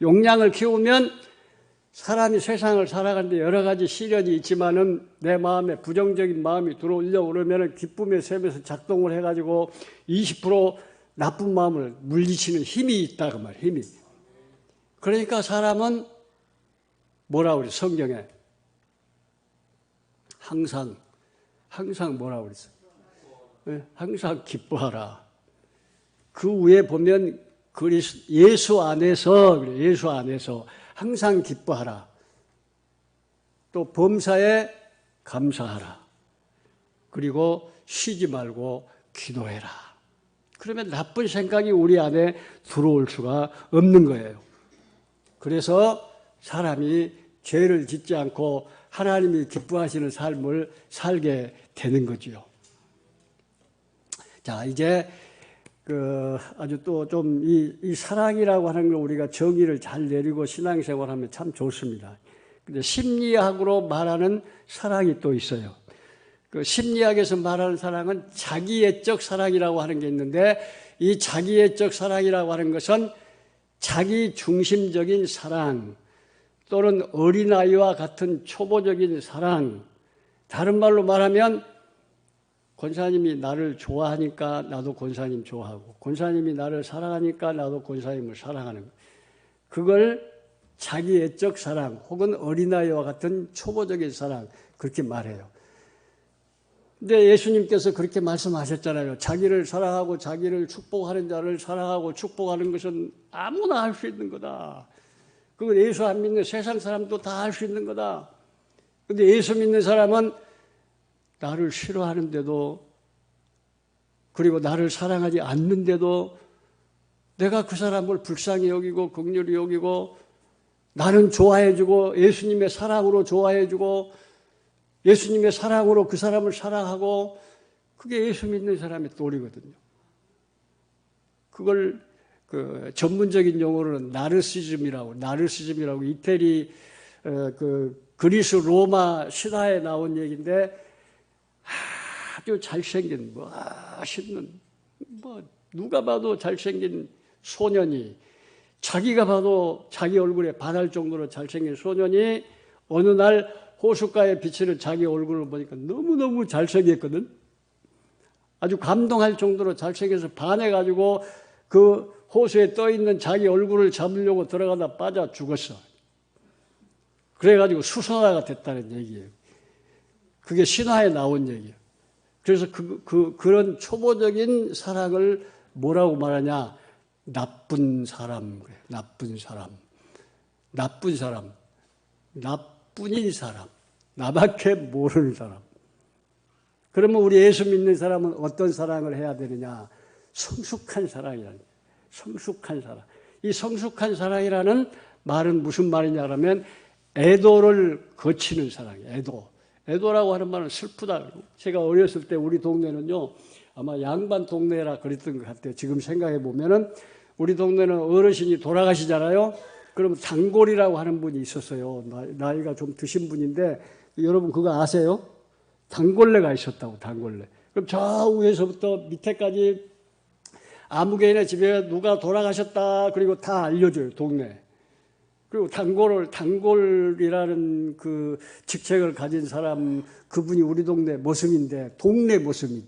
용량을 키우면 사람이 세상을 살아가는데 여러 가지 시련이 있지만은 내 마음에 부정적인 마음이 들어오려고 그러면 기쁨의 샘에서 작동을 해가지고 20% 나쁜 마음을 물리치는 힘이 있다 그 말이에요. 힘이. 그러니까 사람은 뭐라고 그래 성경에 항상 뭐라고 그랬어요? 네, 항상 기뻐하라. 그 위에 보면 예수 안에서 항상 기뻐하라. 또 범사에 감사하라. 그리고 쉬지 말고 기도해라. 그러면 나쁜 생각이 우리 안에 들어올 수가 없는 거예요. 그래서 사람이 죄를 짓지 않고 하나님이 기뻐하시는 삶을 살게 되는 거지요. 자, 이제 아주 또 좀 이 사랑이라고 하는 걸 우리가 정의를 잘 내리고 신앙생활하면 참 좋습니다. 근데 심리학으로 말하는 사랑이 또 있어요. 그 심리학에서 말하는 사랑은 자기애적 사랑이라고 하는 게 있는데 이 자기애적 사랑이라고 하는 것은 자기 중심적인 사랑 또는 어린아이와 같은 초보적인 사랑, 다른 말로 말하면 권사님이 나를 좋아하니까 나도 권사님 좋아하고 권사님이 나를 사랑하니까 나도 권사님을 사랑하는 것. 그걸 자기애적 사랑 혹은 어린아이와 같은 초보적인 사랑 그렇게 말해요. 근데 예수님께서 그렇게 말씀하셨잖아요. 자기를 사랑하고 자기를 축복하는 자를 사랑하고 축복하는 것은 아무나 할 수 있는 거다. 그건 예수 안 믿는 세상 사람도 다 할 수 있는 거다. 근데 예수 믿는 사람은 나를 싫어하는데도 그리고 나를 사랑하지 않는데도 내가 그 사람을 불쌍히 여기고 긍휼히 여기고 나는 좋아해주고 예수님의 사랑으로 좋아해주고 예수님의 사랑으로 그 사람을 사랑하고 그게 예수 믿는 사람의 똘이거든요. 그걸 전문적인 용어로는 나르시즘이라고 이태리 그리스 로마 신화에 나온 얘기인데 아주 잘생긴 멋있는 누가 봐도 잘생긴 소년이 자기가 봐도 자기 얼굴에 반할 정도로 잘생긴 소년이 어느 날 호숫가에 비치는 자기 얼굴을 보니까 너무너무 잘생겼거든. 아주 감동할 정도로 잘생겨서 반해가지고 그 호수에 떠있는 자기 얼굴을 잡으려고 들어가다 빠져 죽었어. 그래가지고 수선화가 됐다는 얘기예요. 그게 신화에 나온 얘기예요. 그래서 그런 초보적인 사랑을 뭐라고 말하냐? 나쁜 사람. 그래. 나쁜 사람. 나쁜 사람. 나뿐인 사람. 나밖에 모르는 사람. 그러면 우리 예수 믿는 사람은 어떤 사랑을 해야 되느냐? 성숙한 사랑이라는 거예요. 성숙한 사랑. 이 성숙한 사랑이라는 말은 무슨 말이냐 그러면 애도를 거치는 사랑이에요. 애도. 애도라고 하는 말은 슬프다. 제가 어렸을 때 우리 동네는요, 아마 양반 동네라 그랬던 것 같아요. 지금 생각해 보면은 우리 동네는 어르신이 돌아가시잖아요. 그러면 단골이라고 하는 분이 있었어요. 나이가 좀 드신 분인데 여러분 그거 아세요? 단골레가 있었다고, 단골레. 그럼 저 위에서부터 밑에까지 아무 개인의 집에 누가 돌아가셨다 그리고 다 알려줘요, 동네. 그리고 단골이라는 그 직책을 가진 사람, 그분이 우리 동네 모습인데, 동네 모습이죠.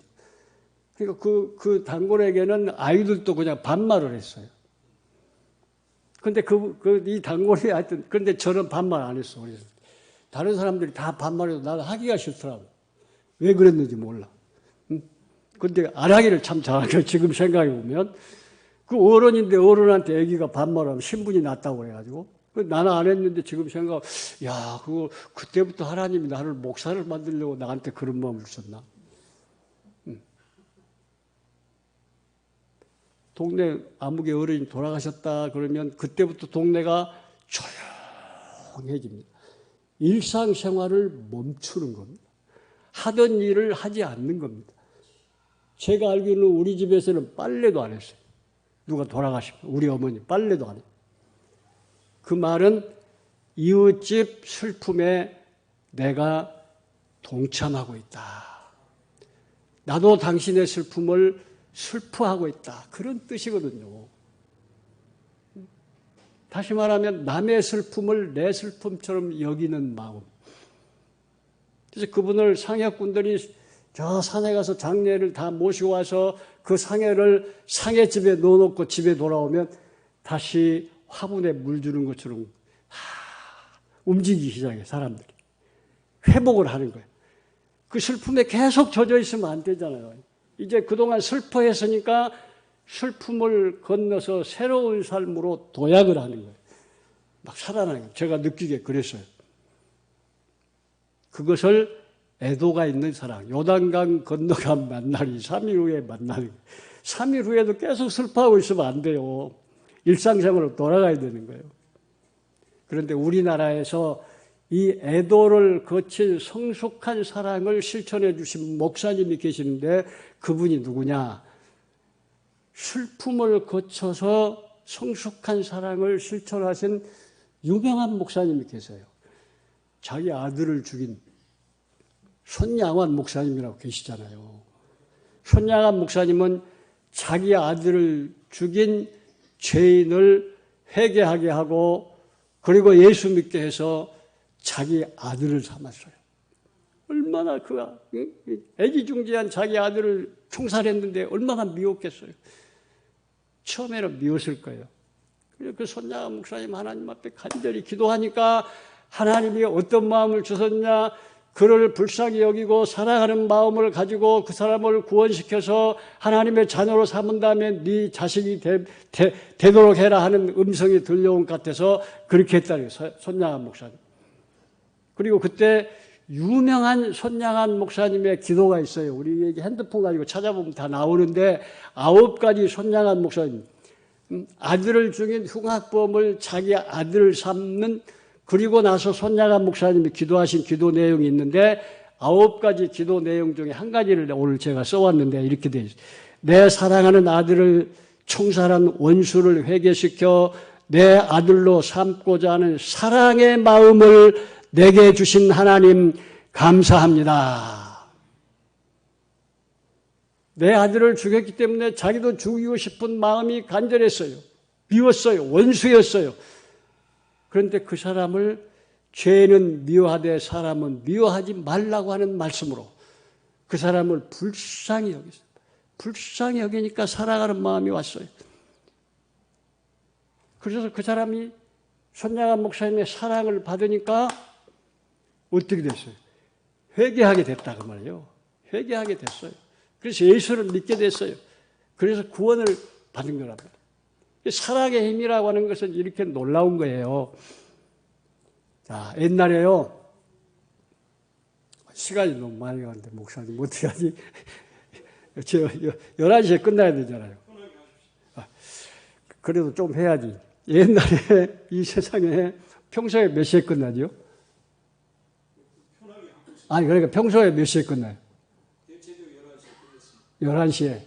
그러니까 그 단골에게는 아이들도 그냥 반말을 했어요. 근데 이 단골이 하여튼, 근데 저는 반말 안 했어. 그래서 다른 사람들이 다 반말해도 나는 하기가 싫더라고. 왜 그랬는지 몰라. 근데 안 하기를 참 잘하죠. 지금 생각해 보면. 그 어른인데 어른한테 애기가 반말하면 신분이 낮다고 그래가지고. 나는 안 했는데 지금 생각, 야, 그때부터 하나님이 나를 목사를 만들려고 나한테 그런 마음을 주셨나? 동네 아무개 어른이 돌아가셨다 그러면 그때부터 동네가 조용해집니다. 일상생활을 멈추는 겁니다. 하던 일을 하지 않는 겁니다. 제가 알기로는 우리 집에서는 빨래도 안 했어요. 누가 돌아가시면 우리 어머니 빨래도 안 해요. 그 말은 이웃집 슬픔에 내가 동참하고 있다. 나도 당신의 슬픔을 슬퍼하고 있다. 그런 뜻이거든요. 다시 말하면 남의 슬픔을 내 슬픔처럼 여기는 마음. 그래서 그분을 상해꾼들이 저 산에 가서 장례를 다 모시고 와서 그 상해를 상해집에 넣어놓고 집에 돌아오면 다시 화분에 물 주는 것처럼 움직이기 시작해, 사람들이. 회복을 하는 거예요. 그 슬픔에 계속 젖어 있으면 안 되잖아요. 이제 그동안 슬퍼했으니까 슬픔을 건너서 새로운 삶으로 도약을 하는 거예요. 막 살아나는 거예요. 제가 느끼게 그랬어요. 그것을 애도가 있는 사랑, 요단강 건너간 만나기, 3일 후에 만나는 거예요. 3일 후에도 계속 슬퍼하고 있으면 안 돼요. 일상생활로 돌아가야 되는 거예요. 그런데 우리나라에서 이 애도를 거친 성숙한 사랑을 실천해 주신 목사님이 계시는데 그분이 누구냐? 슬픔을 거쳐서 성숙한 사랑을 실천하신 유명한 목사님이 계세요. 자기 아들을 죽인 손양환 목사님이라고 계시잖아요. 손양환 목사님은 자기 아들을 죽인 죄인을 회개하게 하고 그리고 예수 믿게 해서 자기 아들을 삼았어요. 얼마나 그가 애지중지한 자기 아들을 총살했는데 얼마나 미웠겠어요. 처음에는 미웠을 거예요. 그래서 그 손양환 목사님 하나님 앞에 간절히 기도하니까 하나님이 어떤 마음을 주셨냐, 그를 불쌍히 여기고 사랑하는 마음을 가지고 그 사람을 구원시켜서 하나님의 자녀로 삼은 다음에 네 자식이 되도록 해라 하는 음성이 들려온 것 같아서 그렇게 했다는 거예요. 손양환 목사님. 그리고 그때 유명한 손양환 목사님의 기도가 있어요. 우리 핸드폰 가지고 찾아보면 다 나오는데 9가지 손양환 목사님. 아들을 죽인 흉악범을 자기 아들을 삼는, 그리고 나서 손양환 목사님이 기도하신 기도 내용이 있는데 9가지 기도 내용 중에 한 가지를 오늘 제가 써왔는데 이렇게 되어 있어요. 내 사랑하는 아들을 총살한 원수를 회개시켜 내 아들로 삼고자 하는 사랑의 마음을 내게 주신 하나님 감사합니다. 내 아들을 죽였기 때문에 자기도 죽이고 싶은 마음이 간절했어요. 미웠어요. 원수였어요. 그런데 그 사람을 죄는 미워하되 사람은 미워하지 말라고 하는 말씀으로 그 사람을 불쌍히 여겼어요. 불쌍히 여기니까 사랑하는 마음이 왔어요. 그래서 그 사람이 손양한 목사님의 사랑을 받으니까 어떻게 됐어요? 회개하게 됐다고 말이에요. 회개하게 됐어요. 그래서 예수를 믿게 됐어요. 그래서 구원을 받은 거랍니다. 사랑의 힘이라고 하는 것은 이렇게 놀라운 거예요. 자, 옛날에요. 시간이 너무 많이 가는데 목사님 어떻게 하지? 11시에 끝나야 되잖아요. 그래도 좀 해야지. 옛날에 이 세상에 평소에 몇 시에 끝나죠? 아니, 그러니까 평소에 몇 시에 끝나요? 11시에.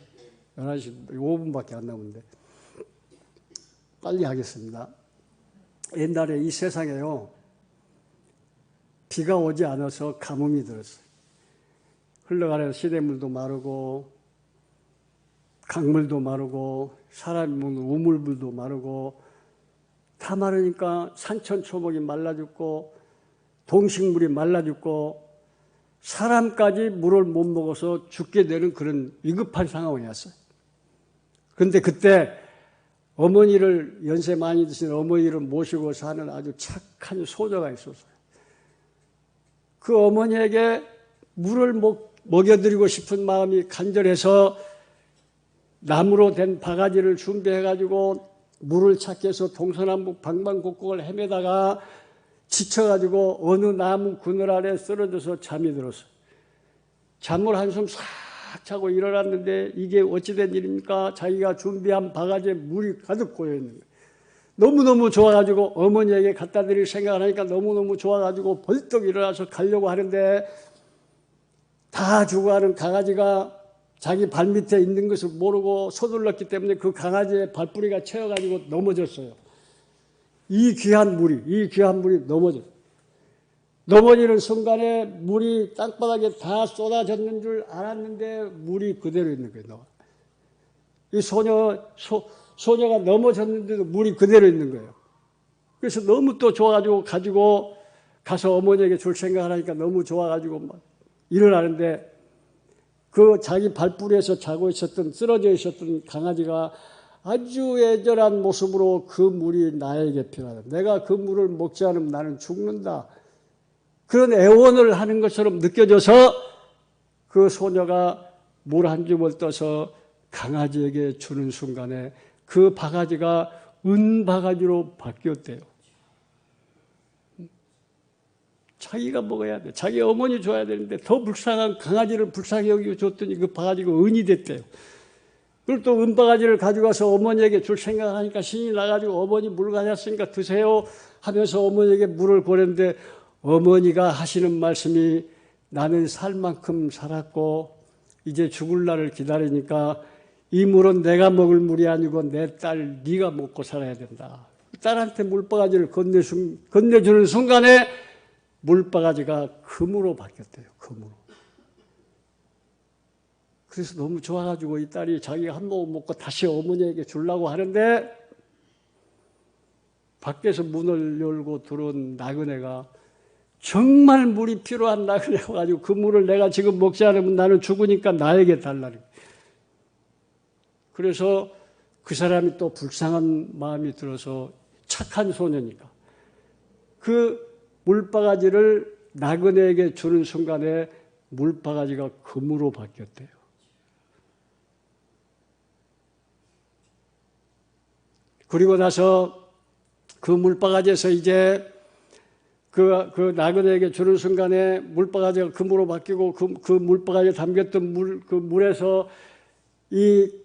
11시 5분밖에 안 남았는데. 빨리 하겠습니다. 옛날에 이 세상에요. 비가 오지 않아서 가뭄이 들었어요. 흘러가는 시냇물도 마르고 강물도 마르고 사람이 먹는 우물물도 마르고 다 마르니까 산천초목이 말라 죽고 동식물이 말라 죽고 사람까지 물을 못 먹어서 죽게 되는 그런 위급한 상황이었어요. 그런데 그때 어머니를 연세 많이 드신 어머니를 모시고 사는 아주 착한 소녀가 있었어요. 그 어머니에게 물을 먹여드리고 싶은 마음이 간절해서 나무로 된 바가지를 준비해가지고 물을 찾기 위해서 동서남북 방방곡곡을 헤매다가 지쳐가지고 어느 나무 그늘 아래 쓰러져서 잠이 들었어요. 잠을 한숨 싹 자고 일어났는데 이게 어찌된 일입니까? 자기가 준비한 바가지에 물이 가득 고여있는 거예요. 너무너무 좋아가지고 어머니에게 갖다 드릴 생각을 하니까 너무너무 좋아가지고 벌떡 일어나서 가려고 하는데 다 죽어가는 강아지가 자기 발밑에 있는 것을 모르고 서둘렀기 때문에 그 강아지의 발뿌리가 채워가지고 넘어졌어요. 이 귀한 물이 넘어졌어요. 넘어지는 순간에 물이 땅바닥에 다 쏟아졌는 줄 알았는데 물이 그대로 있는 거예요. 이 소녀가 넘어졌는데도 물이 그대로 있는 거예요. 그래서 너무 또 좋아가지고 가지고 가서 어머니에게 줄 생각을 하니까 너무 좋아가지고 막 일어나는데 그 자기 발뿌리에서 자고 있었던 쓰러져 있었던 강아지가 아주 애절한 모습으로 그 물이 나에게 필요하다. 내가 그 물을 먹지 않으면 나는 죽는다. 그런 애원을 하는 것처럼 느껴져서 그 소녀가 물 한 줌을 떠서 강아지에게 주는 순간에 그 바가지가 은바가지로 바뀌었대요. 자기가 먹어야 돼. 자기 어머니 줘야 되는데 더 불쌍한 강아지를 불쌍히 여기고 줬더니 그 바가지가 은이 됐대요. 그리고 또 은바가지를 가져가서 어머니에게 줄 생각을 하니까 신이 나가지고 어머니 물 가졌으니까 드세요 하면서 어머니에게 물을 보냈는데 어머니가 하시는 말씀이 나는 살 만큼 살았고 이제 죽을 날을 기다리니까 이 물은 내가 먹을 물이 아니고 내 딸 네가 먹고 살아야 된다. 딸한테 물바가지를 건네주는 순간에 물바가지가 금으로 바뀌었대요. 금으로. 그래서 너무 좋아가지고 이 딸이 자기가 한 모금 먹고 다시 어머니에게 주려고 하는데 밖에서 문을 열고 들어온 나그네가 정말 물이 필요한 나그네가 가지고 그 물을 내가 지금 먹지 않으면 나는 죽으니까 나에게 달라는 거예요. 그래서 그 사람이 또 불쌍한 마음이 들어서 착한 소녀니까 그 물바가지를 나그네에게 주는 순간에 물바가지가 금으로 바뀌었대요. 그리고 나서 그 물바가지에서 이제 그 나그네에게 주는 순간에 물바가지가 금으로 바뀌고 그 물바가지에 담겼던 그 물에서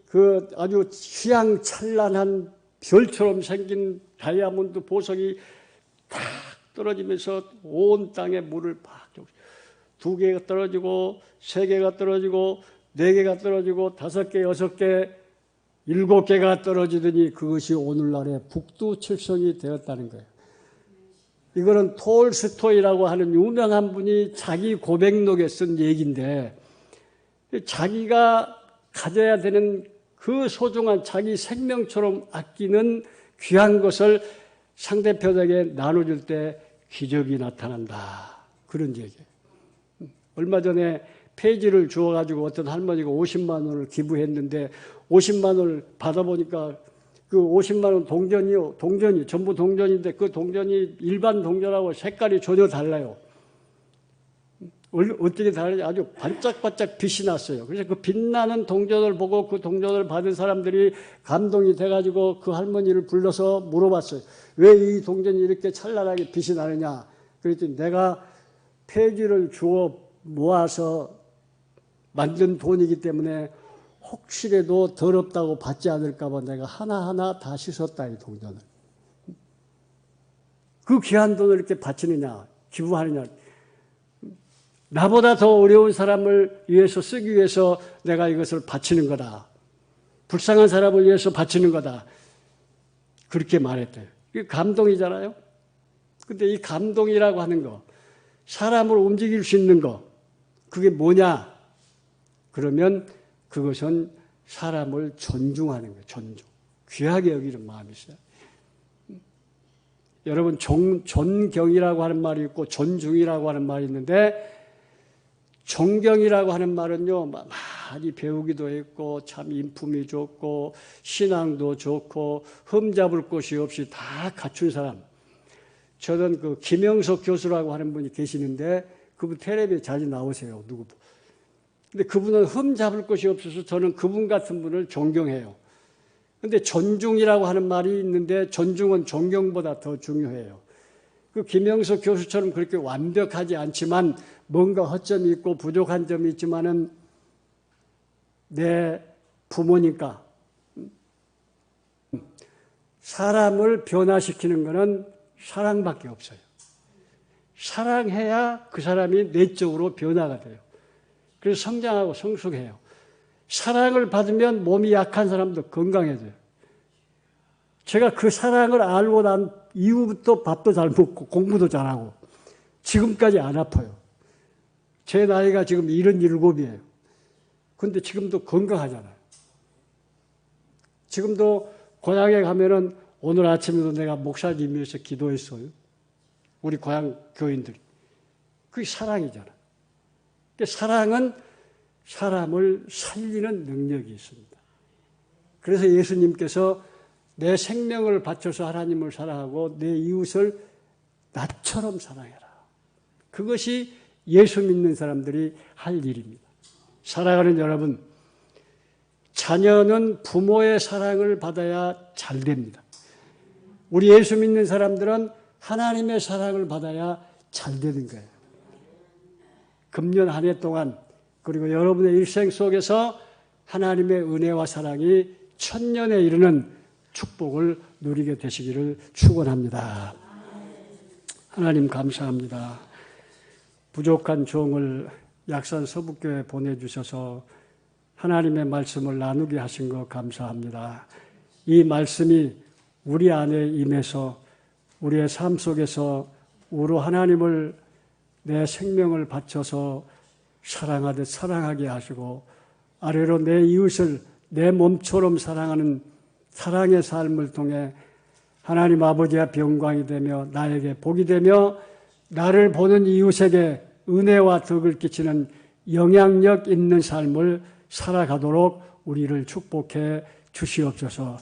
그 아주 휘황찬란한 별처럼 생긴 다이아몬드 보석이 탁 떨어지면서 온 땅에 물을 팍 줘. 2개가 떨어지고 3개가 떨어지고 4개가 떨어지고 5개, 6개, 7개가 떨어지더니 그것이 오늘날의 북두칠성이 되었다는 거예요. 이거는 톨스토이라고 하는 유명한 분이 자기 고백록에 쓴 얘기인데 자기가 가져야 되는 그 소중한 자기 생명처럼 아끼는 귀한 것을 상대편에게 나눠줄 때 기적이 나타난다. 그런 얘기예요. 얼마 전에 폐지를 주어가지고 어떤 할머니가 50만 원을 기부했는데 50만 원을 받아보니까 그 50만 원 동전이 전부 동전인데 그 동전이 일반 동전하고 색깔이 전혀 달라요. 어떻게 다르지? 아주 반짝반짝 빛이 났어요. 그래서 그 빛나는 동전을 보고 그 동전을 받은 사람들이 감동이 돼가지고 그 할머니를 불러서 물어봤어요. 왜 이 동전이 이렇게 찬란하게 빛이 나느냐? 그랬더니 내가 폐지를 주워 모아서 만든 돈이기 때문에 혹시라도 더럽다고 받지 않을까 봐 내가 하나하나 다 씻었다, 이 동전을. 그 귀한 돈을 이렇게 바치느냐, 기부하느냐. 나보다 더 어려운 사람을 위해서 쓰기 위해서 내가 이것을 바치는 거다. 불쌍한 사람을 위해서 바치는 거다. 그렇게 말했대요. 이게 감동이잖아요. 근데 이 감동이라고 하는 거, 사람을 움직일 수 있는 거, 그게 뭐냐? 그러면 그것은 사람을 존중하는 거예요. 존중. 귀하게 여기는 마음이 있어요. 여러분, 존경이라고 하는 말이 있고 존중이라고 하는 말이 있는데, 존경이라고 하는 말은요, 많이 배우기도 했고, 참 인품이 좋고, 신앙도 좋고, 흠잡을 곳이 없이 다 갖춘 사람. 저는 그 김영석 교수라고 하는 분이 계시는데, 그분 텔레비에 자주 나오세요, 누구도. 근데 그분은 흠잡을 곳이 없어서 저는 그분 같은 분을 존경해요. 근데 존중이라고 하는 말이 있는데, 존중은 존경보다 더 중요해요. 그 김영석 교수처럼 그렇게 완벽하지 않지만 뭔가 허점이 있고 부족한 점이 있지만은 내 부모니까 사람을 변화시키는 것은 사랑밖에 없어요. 사랑해야 그 사람이 내적으로 변화가 돼요. 그래서 성장하고 성숙해요. 사랑을 받으면 몸이 약한 사람도 건강해져요. 제가 그 사랑을 알고 난 이후부터 밥도 잘 먹고 공부도 잘하고 지금까지 안 아파요. 제 나이가 지금 77이에요. 근데 지금도 건강하잖아요. 지금도 고향에 가면은 오늘 아침에도 내가 목사님 위해서 기도했어요. 우리 고향 교인들이. 그게 사랑이잖아. 사랑은 사람을 살리는 능력이 있습니다. 그래서 예수님께서 내 생명을 바쳐서 하나님을 사랑하고 내 이웃을 나처럼 사랑해라. 그것이 예수 믿는 사람들이 할 일입니다. 사랑하는 여러분, 자녀는 부모의 사랑을 받아야 잘 됩니다. 우리 예수 믿는 사람들은 하나님의 사랑을 받아야 잘 되는 거예요. 금년 한 해 동안 그리고 여러분의 일생 속에서 하나님의 은혜와 사랑이 천년에 이르는 축복을 누리게 되시기를 축원합니다. 하나님 감사합니다. 부족한 종을 약산 서북교회에 보내주셔서 하나님의 말씀을 나누게 하신 것 감사합니다. 이 말씀이 우리 안에 임해서 우리의 삶 속에서 우로 하나님을 내 생명을 바쳐서 사랑하듯 사랑하게 하시고 아래로 내 이웃을 내 몸처럼 사랑하는 사랑의 삶을 통해 하나님 아버지의 영광이 되며 나에게 복이 되며 나를 보는 이웃에게 은혜와 덕을 끼치는 영향력 있는 삶을 살아가도록 우리를 축복해 주시옵소서.